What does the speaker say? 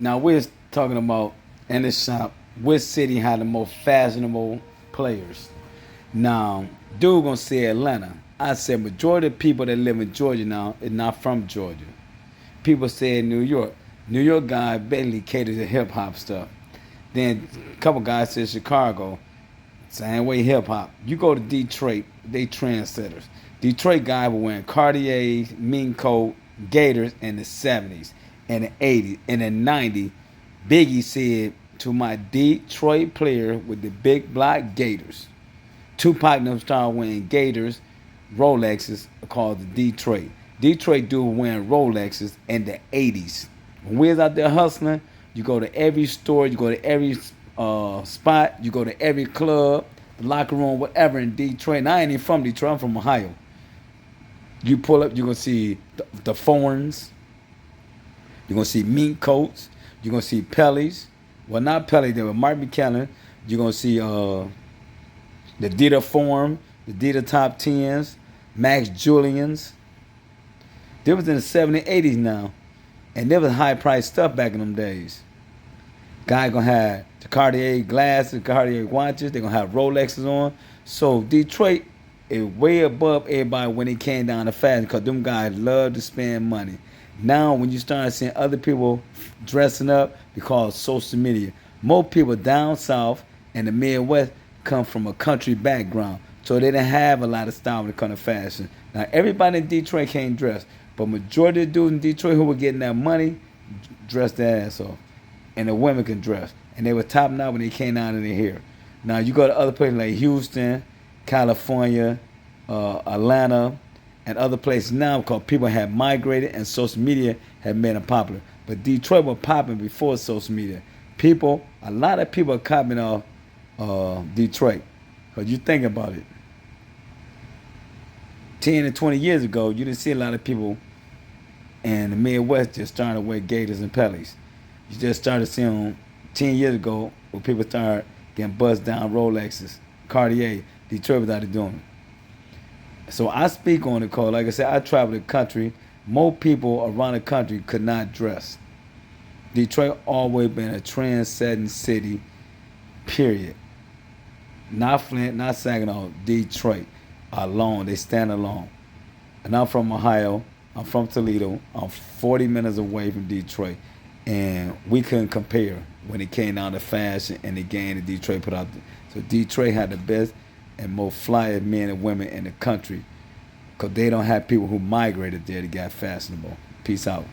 Now we're talking about in the shop, which city had the most fashionable players. Now, dude gonna say Atlanta. I said majority of people that live in Georgia now is not from Georgia. People say New York. New York guy basically caters to hip hop stuff. Then a couple guys said Chicago. Same way hip hop. You go to Detroit, they trendsetters. Detroit guy were wearing Cartiers, mink coat, Gators in the 70s and the 80s. In the 90s, Biggie said to my Detroit player with the big black Gators. Tupac and them started wearing Gators, Rolexes called the Detroit. Detroit dude wearing Rolexes in the 80s. When we was out there hustling, you go to every store, you go to every spot, you go to every club, the locker room, whatever in Detroit. And I ain't even from Detroit, I'm from Ohio. You pull up, you're gonna see the Forns, you're gonna see mink coats, you're gonna see Pellies. Well, not Pelly, they were Mark Buchanan. You're gonna see the Dita Form, the Dita Top Tens, Max Julians. They was in the 70s, 80s now. And there was high priced stuff back in them days. Guy gonna have the Cartier glasses, Cartier watches. They gonna have Rolexes on. So Detroit is way above everybody when it came down to fashion because them guys love to spend money. Now when you start seeing other people dressing up because of social media, most people down south and the Midwest come from a country background. So they didn't have a lot of style when it comes to fashion. Now everybody in Detroit can't dress, but majority of the dudes in Detroit who were getting that money dressed their ass off. And the women can dress. And they were topping out when they came out of their hair. Now you go to other places like Houston, California, Atlanta, and other places now because people have migrated and social media had made them popular. But Detroit was popping before social media. A lot of people are copying off Detroit. But you think about it. 10 and 20 years ago, you didn't see a lot of people in the Midwest just starting to wear Gators and Pellies. You just started seeing them 10 years ago when people started getting buzzed down Rolexes, Cartier. Detroit was out there doing it. So I speak on it because, like I said, I travel the country. Most people around the country could not dress. Detroit always been a trend-setting city, period. Not Flint, not Saginaw, Detroit alone. They stand alone. And I'm from Ohio. I'm from Toledo. I'm 40 minutes away from Detroit. And we couldn't compare when it came down to fashion and the game that Detroit put out there. So Detroit had the best and most flyest men and women in the country because they don't have people who migrated there to get fashionable. Peace out.